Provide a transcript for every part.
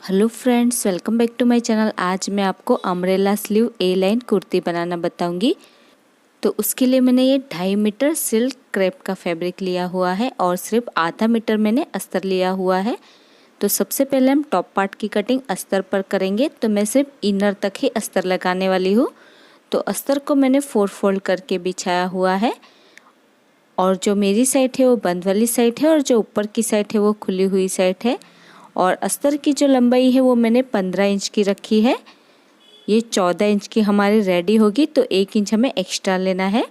Hello friends, welcome back to my channel. आज मैं आपको umbrella sleeve A line kurti बनाना बताऊंगी। तो उसके लिए मैंने ये 2.5 मीटर सिल्क क्रेप का फैब्रिक लिया हुआ है और सिर्फ आधा मीटर मैंने अस्तर लिया हुआ है। तो सबसे पहले हम टॉप पार्ट की कटिंग अस्तर पर करेंगे। तो मैं सिर्फ इनर तक ही अस्तर लगाने वाली हूँ। तो अस्तर को मैंने 4 फोल्ड करके बिछाया हुआ है और जो मेरी साइड है वो बंद वाली साइड है और जो ऊपर की साइड है वो खुली हुई साइड है। और अस्तर की जो लंबाई है वो मैंने 15 इंच की रखी है। ये 14 इंच की हमारी रेडी होगी, तो 1 इंच हमें एक्स्ट्रा लेना है।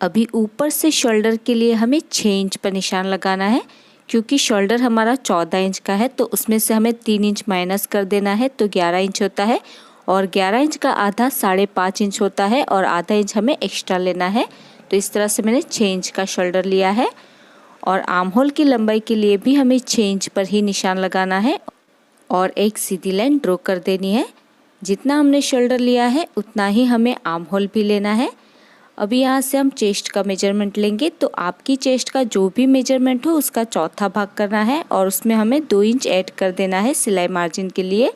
अभी ऊपर से शोल्डर के लिए हमें 6 इंच पर निशान लगाना है, क्योंकि शोल्डर हमारा 14 इंच का है तो उसमें से हमें 3 इंच माइनस कर देना है, तो 11 इंच होता है। और 11 इंच का आधा 5.5 इंच होता है और आधा इंच हमें एक्स्ट्रा लेना है। तो इस तरह से मैंने 6 इंच का शोल्डर लिया है। और आर्म होल की लंबाई के लिए भी हमें 6 इंच पर ही निशान लगाना है और एक सीधी लाइन ड्रॉ कर देनी है। जितना हमने शोल्डर लिया है उतना ही हमें आर्म होल भी लेना है। अभी यहाँ से हम चेस्ट का मेजरमेंट लेंगे। तो आपकी चेस्ट का जो भी मेजरमेंट हो उसका चौथा भाग करना है और उसमें हमें 2 इंच ऐड कर देना है सिलाई मार्जिन के लिए।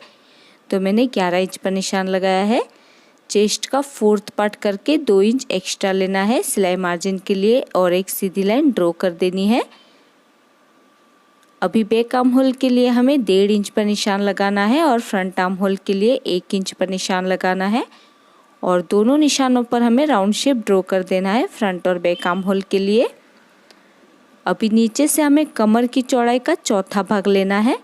तो मैंने 11 इंच पर निशान लगाया है। चेस्ट का 4th पार्ट करके 2 इंच एक्स्ट्रा लेना है सिलाई मार्जिन के लिए और एक सीधी लाइन ड्रॉ कर देनी है। अभी बैक आर्म होल के लिए हमें 1.5 इंच पर निशान लगाना है और फ्रंट आर्म होल के लिए 1 इंच पर निशान लगाना है। और दोनों निशानों पर हमें राउंड शेप ड्रॉ कर देना है फ्रंट और बैक आर्म होल के लिए। अभी नीचे से हमें कमर की चौड़ाई का चौथा भाग लेना है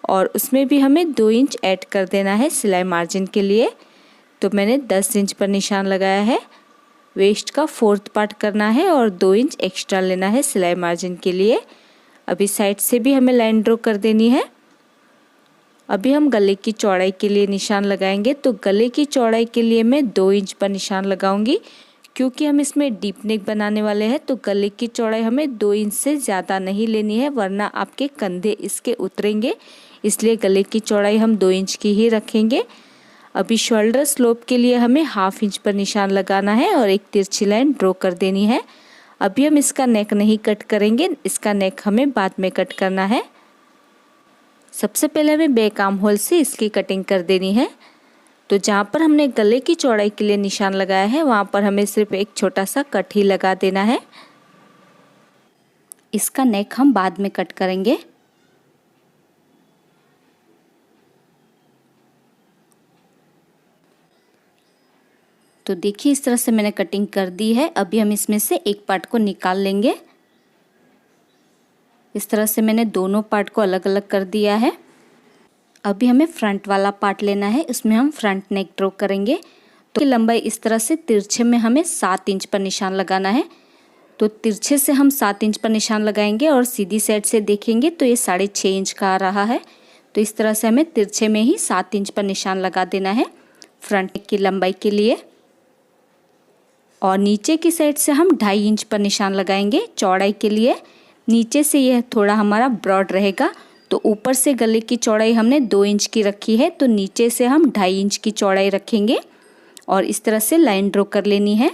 और उसमें भी हमें 2 इंच ऐड कर देना है सिलाई मार्जिन के लिए। तो मैंने 10 इंच पर निशान लगाया है। वेस्ट का 4th पार्ट करना है और 2 इंच एक्स्ट्रा लेना है सिलाई मार्जिन के लिए। अभी साइड से भी हमें लाइन ड्रॉ कर देनी है। अभी हम गले की चौड़ाई के लिए निशान लगाएंगे। तो गले की चौड़ाई के लिए मैं 2 इंच पर निशान लगाऊंगी, क्योंकि हम इसमें डीप नेक बनाने वाले हैं। तो गले की चौड़ाई हमें 2 इंच से ज़्यादा नहीं लेनी है, वरना आपके कंधे इसके उतरेंगे। इसलिए गले की चौड़ाई हम 2 इंच की ही रखेंगे। अभी शोल्डर स्लोप के लिए हमें 1/2 इंच पर निशान लगाना है और एक तिरछी लाइन ड्रॉ कर देनी है। अभी हम इसका नेक नहीं कट करेंगे, इसका नेक हमें बाद में कट करना है। सबसे पहले हमें बैक आर्म होल से इसकी कटिंग कर देनी है। तो जहाँ पर हमने गले की चौड़ाई के लिए निशान लगाया है वहाँ पर हमें सिर्फ एक छोटा सा कट ही लगा देना है। इसका नेक हम बाद में कट करेंगे। तो देखिए इस तरह से मैंने कटिंग कर दी है। अभी हम इसमें से एक पार्ट को निकाल लेंगे। इस तरह से मैंने दोनों पार्ट को अलग अलग कर दिया है। अभी हमें फ्रंट वाला पार्ट लेना है, उसमें हम फ्रंट नेक ड्रॉ करेंगे। तो लंबाई इस तरह से तिरछे में हमें 7 इंच पर निशान लगाना है। तो तिरछे से हम 7 इंच पर निशान लगाएंगे और सीधी साइड से देखेंगे तो ये 6.5 इंच का आ रहा है। तो इस तरह से हमें तिरछे में ही 7 इंच पर निशान लगा देना है फ्रंट नेक की लंबाई के लिए। और नीचे की साइड से हम 2.5 इंच पर निशान लगाएंगे चौड़ाई के लिए। नीचे से यह थोड़ा हमारा ब्रॉड रहेगा। तो ऊपर से गले की चौड़ाई हमने 2 इंच की रखी है, तो नीचे से हम 2.5 इंच की चौड़ाई रखेंगे और इस तरह से लाइन ड्रॉ कर लेनी है।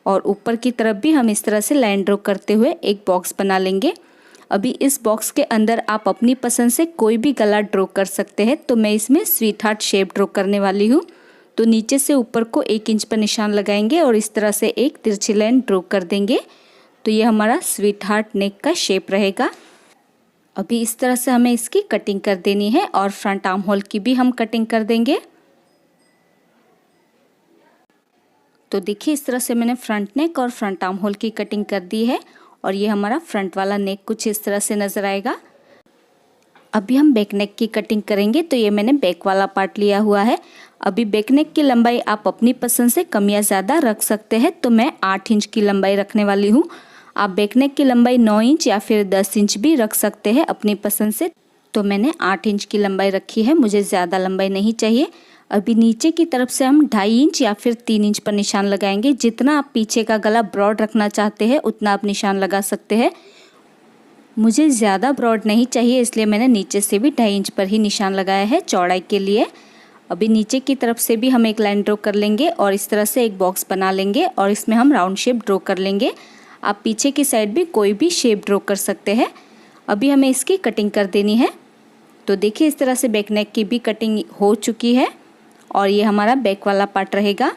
और ऊपर की तरफ भी हम इस तरह से लाइन ड्रॉ करते हुए एक बॉक्स बना लेंगे। अभी इस बॉक्स के अंदर आप अपनी पसंद से कोई भी गला ड्रॉ कर सकते हैं। तो मैं इसमें स्वीट हार्ट शेप ड्रॉ करने वाली हूँ। तो नीचे से ऊपर को 1 इंच पर निशान लगाएंगे और इस तरह से एक तिरछी लाइन ड्रॉ कर देंगे। तो ये हमारा स्वीट हार्ट नेक का शेप रहेगा। अभी इस तरह से हमें इसकी कटिंग कर देनी है और फ्रंट आर्म होल की भी हम कटिंग कर देंगे। तो देखिए इस तरह से मैंने फ्रंट नेक और फ्रंट आर्म होल की कटिंग कर दी है और ये हमारा फ्रंट वाला नेक कुछ इस तरह से नज़र आएगा। अभी हम बैक नेक की कटिंग करेंगे। तो ये मैंने बैक वाला पार्ट लिया हुआ है। अभी बैक नेक की लंबाई आप अपनी पसंद से कम या ज़्यादा रख सकते हैं। तो मैं 8 इंच की लंबाई रखने वाली हूँ। आप बैक नेक की लंबाई 9 इंच या फिर 10 इंच भी रख सकते हैं अपनी पसंद से। तो मैंने 8 इंच की लंबाई रखी है, मुझे ज़्यादा लंबाई नहीं चाहिए। अभी नीचे की तरफ से हम 2.5 इंच या फिर 3 इंच पर निशान लगाएंगे। जितना आप पीछे का गला ब्रॉड रखना चाहते हैं उतना आप निशान लगा सकते हैं। मुझे ज़्यादा ब्रॉड नहीं चाहिए, इसलिए मैंने नीचे से भी 2.5 इंच पर ही निशान लगाया है चौड़ाई के लिए। अभी नीचे की तरफ से भी हम एक लाइन ड्रॉ कर लेंगे और इस तरह से एक बॉक्स बना लेंगे और इसमें हम राउंड शेप ड्रॉ कर लेंगे। आप पीछे की साइड भी कोई भी शेप ड्रॉ कर सकते हैं। अभी हमें इसकी कटिंग कर देनी है। तो देखिए इस तरह से बैक नेक की भी कटिंग हो चुकी है और ये हमारा बैक वाला पार्ट रहेगा।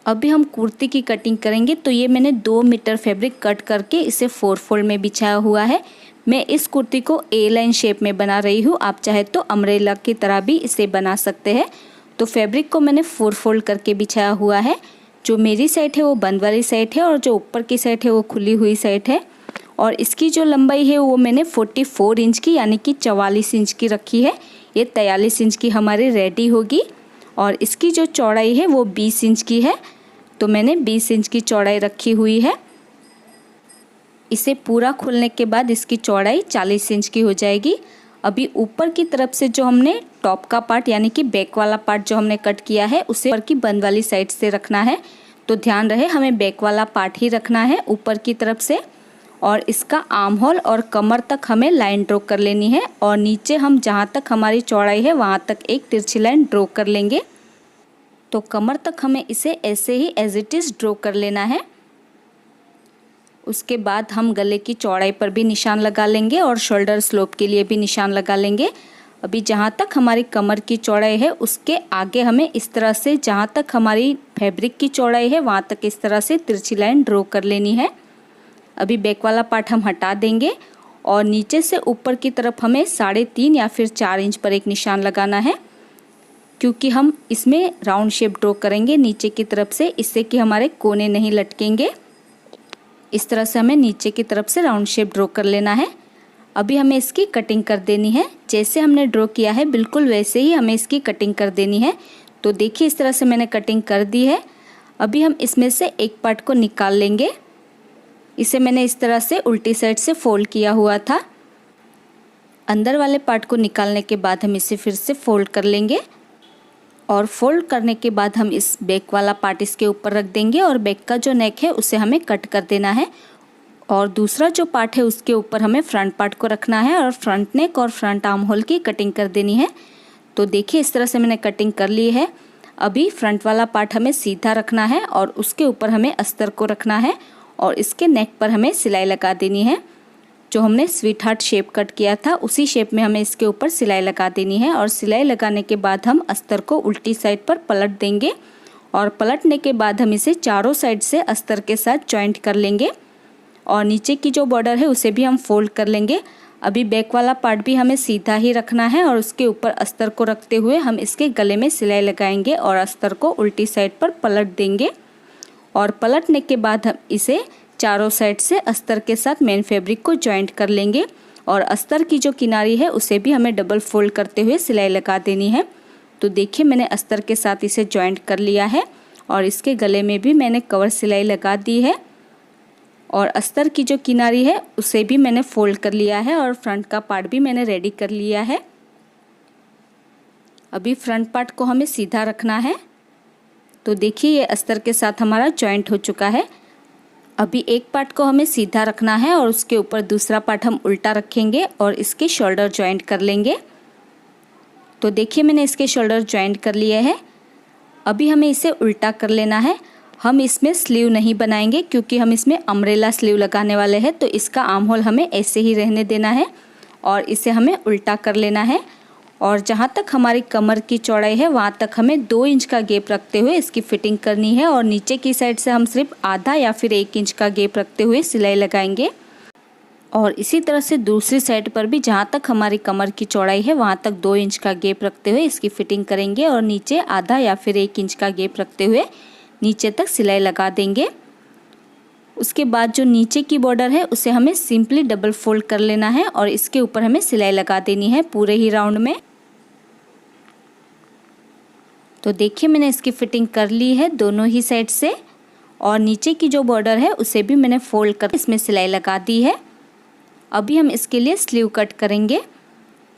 अभी हम कुर्ती की कटिंग करेंगे। तो ये मैंने 2 मीटर फैब्रिक कट करके इसे 4 फोल्ड में बिछाया हुआ है। मैं इस कुर्ती को ए लाइन शेप में बना रही हूँ, आप चाहे तो अम्ब्रेला की तरह भी इसे बना सकते हैं। तो फैब्रिक को मैंने 4 फोल्ड करके बिछाया हुआ है। जो मेरी साइड है वो बंद वाली साइड है और जो ऊपर की साइड है वो खुली हुई साइड है। और इसकी जो लंबाई है वो मैंने 44 इंच की यानी कि 44 इंच की रखी है। ये 43 इंच की हमारी रेडी होगी। और इसकी जो चौड़ाई है वो 20 इंच की है, तो मैंने 20 इंच की चौड़ाई रखी हुई है। इसे पूरा खोलने के बाद इसकी चौड़ाई 40 इंच की हो जाएगी। अभी ऊपर की तरफ से जो हमने टॉप का पार्ट यानी कि बैक वाला पार्ट जो हमने कट किया है उसे ऊपर की बंद वाली साइड से रखना है। तो ध्यान रहे हमें बैक वाला पार्ट ही रखना है ऊपर की तरफ से। और इसका आर्म होल और कमर तक हमें लाइन ड्रॉ कर लेनी है और नीचे हम जहाँ तक हमारी चौड़ाई है वहाँ तक एक तिरछी लाइन ड्रॉ कर लेंगे। तो कमर तक हमें इसे ऐसे ही एज इट इज़ ड्रॉ कर लेना है। उसके बाद हम गले की चौड़ाई पर भी निशान लगा लेंगे और शोल्डर स्लोप के लिए भी निशान लगा लेंगे। अभी जहाँ तक हमारी कमर की चौड़ाई है उसके आगे हमें इस तरह से जहाँ तक हमारी फैब्रिक की चौड़ाई है वहाँ तक इस तरह से तिरछी लाइन ड्रॉ कर लेनी है। अभी बैक वाला पार्ट हम हटा देंगे और नीचे से ऊपर की तरफ हमें 3.5 या फिर 4 इंच पर एक निशान लगाना है, क्योंकि हम इसमें राउंड शेप ड्रॉ करेंगे नीचे की तरफ से, इससे कि हमारे कोने नहीं लटकेंगे। इस तरह से हमें नीचे की तरफ से राउंड शेप ड्रॉ कर लेना है। अभी हमें इसकी कटिंग कर देनी है। जैसे हमने ड्रॉ किया है बिल्कुल वैसे ही हमें इसकी कटिंग कर देनी है। तो देखिए इस तरह से मैंने कटिंग कर दी है। अभी हम इसमें से एक पार्ट को निकाल लेंगे। इसे मैंने इस तरह से उल्टी साइड से फोल्ड किया हुआ था। अंदर वाले पार्ट को निकालने के बाद हम इसे फिर से फोल्ड कर लेंगे और फोल्ड करने के बाद हम इस बैक वाला पार्ट इसके ऊपर रख देंगे और बैक का जो नेक है उसे हमें कट कर देना है। और दूसरा जो पार्ट है उसके ऊपर हमें फ्रंट पार्ट को रखना है और फ्रंट नेक और फ्रंट आर्म होल की कटिंग कर देनी है। तो देखिए इस तरह से मैंने कटिंग कर ली है। अभी फ्रंट वाला पार्ट हमें सीधा रखना है और उसके ऊपर हमें अस्तर को रखना है और इसके नेक पर हमें सिलाई लगा देनी है। जो हमने स्वीट हार्ट शेप कट किया था उसी शेप में हमें इसके ऊपर सिलाई लगा देनी है। और सिलाई लगाने के बाद हम अस्तर को उल्टी साइड पर पलट देंगे और पलटने के बाद हम इसे चारों साइड से अस्तर के साथ जॉइंट कर लेंगे और नीचे की जो बॉर्डर है उसे भी हम फोल्ड कर लेंगे। अभी बैक वाला पार्ट भी हमें सीधा ही रखना है और उसके ऊपर अस्तर को रखते हुए हम इसके गले में सिलाई लगाएंगे और अस्तर को उल्टी साइड पर पलट देंगे। और पलटने के बाद हम इसे चारों साइड से अस्तर के साथ मेन फैब्रिक को जॉइंट कर लेंगे और अस्तर की जो किनारी है उसे भी हमें डबल फोल्ड करते हुए सिलाई लगा देनी है। तो देखिए मैंने अस्तर के साथ इसे जॉइंट कर लिया है और इसके गले में भी मैंने कवर सिलाई लगा दी है और अस्तर की जो किनारी है उसे भी मैंने फोल्ड कर लिया है और फ्रंट का पार्ट भी मैंने रेडी कर लिया है। अभी फ्रंट पार्ट को हमें सीधा रखना है। तो देखिए ये अस्तर के साथ हमारा जॉइंट हो चुका है। अभी एक पार्ट को हमें सीधा रखना है और उसके ऊपर दूसरा पार्ट हम उल्टा रखेंगे और इसके शोल्डर जॉइंट कर लेंगे। तो देखिए मैंने इसके शोल्डर जॉइंट कर लिए हैं। अभी हमें इसे उल्टा कर लेना है। हम इसमें स्लीव नहीं बनाएंगे क्योंकि हम इसमें अम्ब्रेला स्लीव लगाने वाले हैं। तो इसका आर्म होल हमें ऐसे ही रहने देना है और इसे हमें उल्टा कर लेना है। और जहाँ तक हमारी कमर की चौड़ाई है वहाँ तक हमें 2 इंच का गैप रखते हुए इसकी फिटिंग करनी है और नीचे की साइड से हम सिर्फ आधा या फिर 1 इंच का गैप रखते हुए सिलाई लगाएंगे। और इसी तरह से दूसरी साइड पर भी जहाँ तक हमारी कमर की चौड़ाई है वहाँ तक 2 इंच का गैप रखते हुए इसकी फिटिंग करेंगे और नीचे आधा या फिर 1 इंच का गैप रखते हुए नीचे तक सिलाई लगा देंगे। उसके बाद जो नीचे की बॉर्डर है उसे हमें सिंपली डबल फोल्ड कर लेना है और इसके ऊपर हमें सिलाई लगा देनी है पूरे ही राउंड में। तो देखिए मैंने इसकी फिटिंग कर ली है दोनों ही साइड से और नीचे की जो बॉर्डर है उसे भी मैंने फोल्ड कर इसमें सिलाई लगा दी है। अभी हम इसके लिए स्लीव कट करेंगे।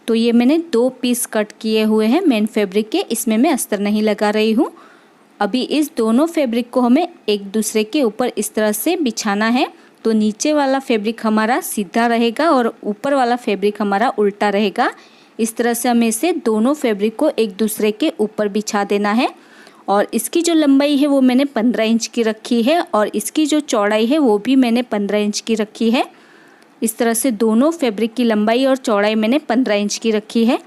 तो ये मैंने 2 पीस कट किए हुए हैं मेन फैब्रिक के, इसमें मैं अस्तर नहीं लगा रही हूँ। अभी इस दोनों फैब्रिक को हमें एक दूसरे के ऊपर इस तरह से बिछाना है। तो नीचे वाला फैब्रिक हमारा सीधा रहेगा और ऊपर वाला फैब्रिक हमारा उल्टा रहेगा। इस तरह से हमें इसे दोनों फैब्रिक को एक दूसरे के ऊपर बिछा देना है। और इसकी जो लंबाई है वो मैंने 15 इंच की रखी है और इसकी जो चौड़ाई है वो भी मैंने 15 इंच की रखी है। इस तरह से दोनों फैब्रिक की लंबाई और चौड़ाई मैंने 15 इंच की रखी है।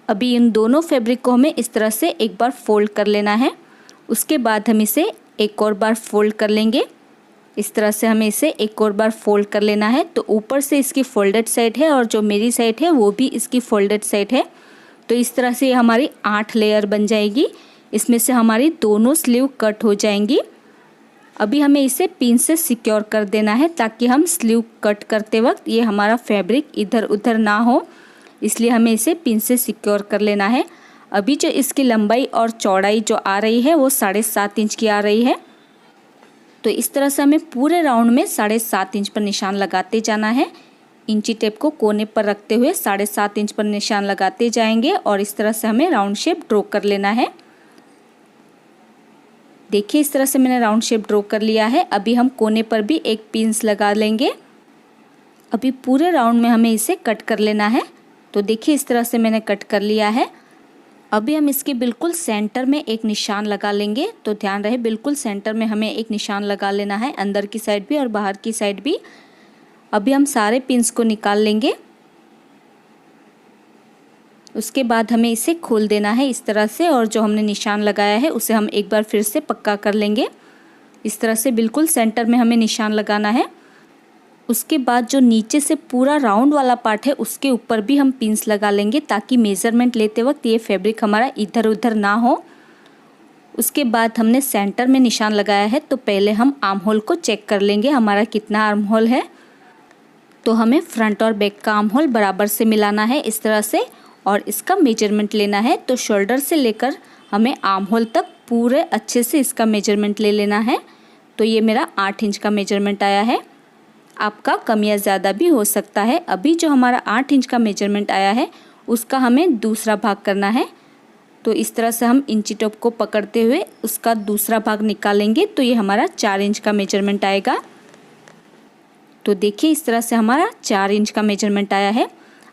अभी इन दोनों फैब्रिक को हमें इस तरह से एक बार फोल्ड कर लेना है। उसके बाद हम इसे एक और बार फोल्ड कर लेंगे। इस तरह से हमें इसे एक और बार फोल्ड कर लेना है। तो ऊपर से इसकी फोल्डेड साइड है और जो मेरी साइड है वो भी इसकी फोल्डेड साइड है। तो इस तरह से हमारी 8 लेयर बन जाएगी। इसमें से हमारी दोनों स्लीव कट हो जाएंगी। अभी हमें इसे पिन से सिक्योर कर देना है ताकि हम स्लीव कट करते वक्त ये हमारा फैब्रिक इधर उधर ना हो, इसलिए हमें इसे पिन से सिक्योर कर लेना है। अभी जो इसकी लंबाई और चौड़ाई जो आ रही है वो 7.5 इंच की आ रही है। तो इस तरह से हमें पूरे राउंड में 7.5 इंच पर निशान लगाते जाना है। इंची टेप को कोने पर रखते हुए 7.5 इंच पर निशान लगाते जाएंगे और इस तरह से हमें राउंड शेप ड्रॉ कर लेना है। देखिए इस तरह से मैंने राउंड शेप ड्रॉ कर लिया है। अभी हम कोने पर भी एक पिंस लगा लेंगे। अभी पूरे राउंड में हमें इसे कट कर लेना है। तो देखिए इस तरह से मैंने कट कर लिया है। अभी हम इसके बिल्कुल सेंटर में एक निशान लगा लेंगे। तो ध्यान रहे बिल्कुल सेंटर में हमें एक निशान लगा लेना है, अंदर की साइड भी और बाहर की साइड भी। अभी हम सारे पिंस को निकाल लेंगे। उसके बाद हमें इसे खोल देना है इस तरह से, और जो हमने निशान लगाया है उसे हम एक बार फिर से पक्का कर लेंगे। इस तरह से बिल्कुल सेंटर में हमें निशान लगाना है। उसके बाद जो नीचे से पूरा राउंड वाला पार्ट है उसके ऊपर भी हम पिंस लगा लेंगे ताकि मेज़रमेंट लेते वक्त ये फैब्रिक हमारा इधर उधर ना हो। उसके बाद हमने सेंटर में निशान लगाया है, तो पहले हम आर्म होल को चेक कर लेंगे हमारा कितना आर्म होल है। तो हमें फ्रंट और बैक का आर्म होल बराबर से मिलाना है इस तरह से, और इसका मेजरमेंट लेना है। तो शोल्डर से लेकर हमें आर्म होल तक पूरे अच्छे से इसका मेजरमेंट ले लेना है। तो ये मेरा 8 इंच का मेजरमेंट आया है। आपका कम या ज़्यादा भी हो सकता है। अभी जो हमारा 8 इंच का मेजरमेंट आया है उसका हमें दूसरा भाग करना है। तो इस तरह से हम इंची टेप को पकड़ते हुए उसका दूसरा भाग निकालेंगे। तो ये हमारा 4 इंच का मेजरमेंट आएगा। तो देखिए इस तरह से हमारा 4 इंच का मेजरमेंट आया है।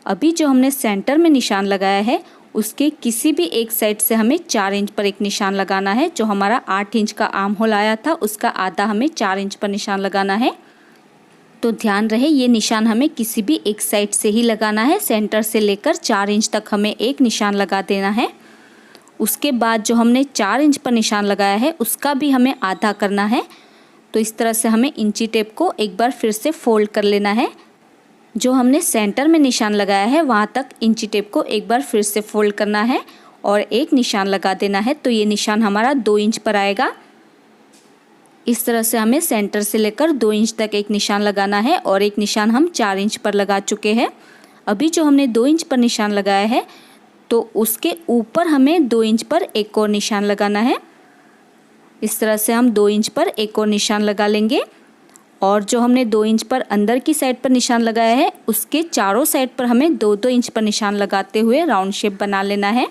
अभी जो हमने सेंटर में निशान लगाया है उसके किसी भी एक साइड से हमें 4 इंच पर एक निशान लगाना है। जो हमारा 8 इंच का आर्म होल आया था उसका आधा हमें 4 इंच पर निशान लगाना है। तो ध्यान रहे ये निशान हमें किसी भी एक साइड से ही लगाना है। सेंटर से लेकर 4 इंच तक हमें एक निशान लगा देना है। उसके बाद जो हमने 4 इंच पर निशान लगाया है उसका भी हमें आधा करना है। तो इस तरह से हमें इंची टेप को एक बार फिर से फोल्ड कर लेना है। जो हमने सेंटर में निशान लगाया है वहाँ तक इंची टेप को एक बार फिर से फोल्ड करना है और एक निशान लगा देना है। तो ये निशान हमारा 2 इंच पर आएगा। इस तरह से हमें सेंटर से लेकर 2 इंच तक एक निशान लगाना है और एक निशान हम 4 इंच पर लगा चुके हैं। अभी जो हमने 2 इंच पर निशान लगाया है तो उसके ऊपर हमें 2 इंच पर एक और निशान लगाना है। इस तरह से हम 2 इंच पर एक और निशान लगा लेंगे, और जो हमने 2 इंच पर अंदर की साइड पर निशान लगाया है उसके चारों साइड पर हमें 2-2 इंच पर निशान लगाते हुए राउंड शेप बना लेना है।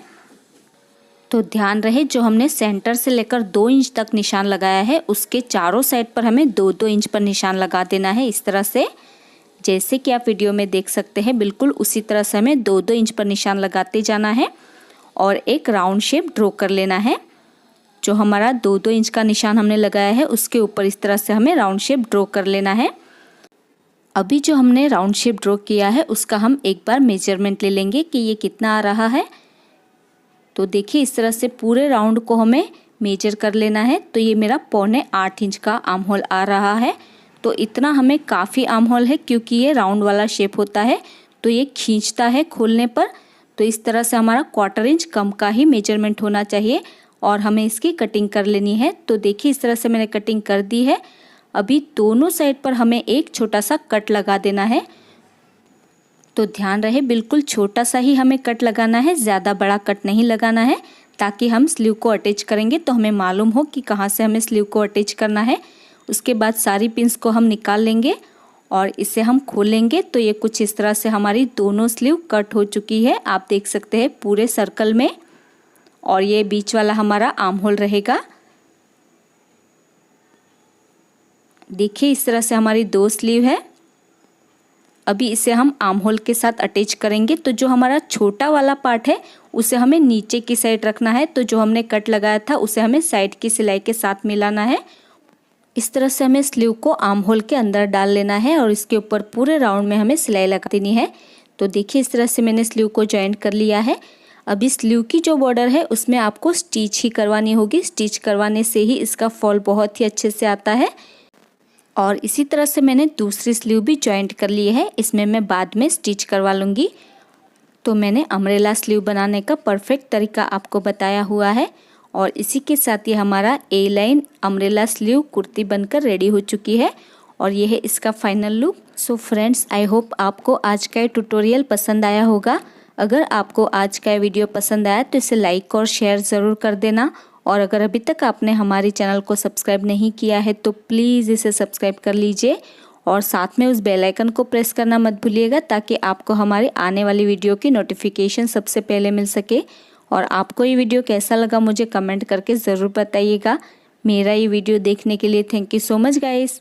तो ध्यान रहे जो हमने सेंटर से लेकर 2 इंच तक निशान लगाया है उसके चारों साइड पर हमें 2-2 इंच पर निशान लगा देना है। इस तरह से जैसे कि आप वीडियो में देख सकते हैं बिल्कुल उसी तरह से हमें 2-2 इंच पर निशान लगाते जाना है और एक राउंड शेप ड्रॉ कर लेना है। जो हमारा 2-2 इंच का निशान हमने लगाया है उसके ऊपर इस तरह से हमें राउंड शेप ड्रॉ कर लेना है। अभी जो हमने राउंड शेप ड्रॉ किया है उसका हम एक बार मेजरमेंट ले लेंगे कि ये कितना आ रहा है। तो देखिए इस तरह से पूरे राउंड को हमें मेजर कर लेना है। तो ये मेरा 7.25 इंच का आर्म होल आ रहा है। तो इतना हमें काफ़ी आर्म होल है क्योंकि ये राउंड वाला शेप होता है तो ये खींचता है खोलने पर। तो इस तरह से हमारा 1/4 इंच कम का ही मेजरमेंट होना चाहिए और हमें इसकी कटिंग कर लेनी है। तो देखिए इस तरह से मैंने कटिंग कर दी है। अभी दोनों साइड पर हमें एक छोटा सा कट लगा देना है। तो ध्यान रहे बिल्कुल छोटा सा ही हमें कट लगाना है, ज़्यादा बड़ा कट नहीं लगाना है, ताकि हम स्लीव को अटैच करेंगे तो हमें मालूम हो कि कहाँ से हमें स्लीव को अटैच करना है। उसके बाद सारी पिंस को हम निकाल लेंगे और इसे हम खोलेंगे। तो ये कुछ इस तरह से हमारी दोनों स्लीव कट हो चुकी है, आप देख सकते हैं पूरे सर्कल में। और ये बीच वाला हमारा आर्म होल रहेगा। देखिए इस तरह से हमारी 2 स्लीव है। अभी इसे हम आर्म होल के साथ अटैच करेंगे। तो जो हमारा छोटा वाला पार्ट है उसे हमें नीचे की साइड रखना है। तो जो हमने कट लगाया था उसे हमें साइड की सिलाई के साथ मिलाना है। इस तरह से हमें स्लीव को आर्म होल के अंदर डाल लेना है और इसके ऊपर पूरे राउंड में हमें सिलाई लगा देनी है। तो देखिए इस तरह से मैंने स्लीव को जॉइंट कर लिया है। अभी स्लीव की जो बॉर्डर है उसमें आपको स्टिच ही करवानी होगी। स्टिच करवाने से ही इसका फॉल बहुत ही अच्छे से आता है। और इसी तरह से मैंने दूसरी स्लीव भी जॉइंट कर ली है, इसमें मैं बाद में स्टिच करवा लूँगी। तो मैंने अम्ब्रेला स्लीव बनाने का परफेक्ट तरीका आपको बताया हुआ है और इसी के साथ ये हमारा ए लाइन अम्ब्रेला स्लीव कुर्ती बनकर रेडी हो चुकी है और ये है इसका final look. So friends, I hope आपको आज का ये ट्यूटोरियल पसंद आया होगा। अगर आपको आज का ये वीडियो पसंद आया तो इसे लाइक और शेयर ज़रूर कर देना और अगर अभी तक आपने हमारे चैनल को सब्सक्राइब नहीं किया है तो प्लीज़ इसे सब्सक्राइब कर लीजिए और साथ में उस बेल आइकन को प्रेस करना मत भूलिएगा ताकि आपको हमारी आने वाली वीडियो की नोटिफिकेशन सबसे पहले मिल सके। और आपको ये वीडियो कैसा लगा मुझे कमेंट करके ज़रूर बताइएगा। मेरा ये वीडियो देखने के लिए thank you so much guys.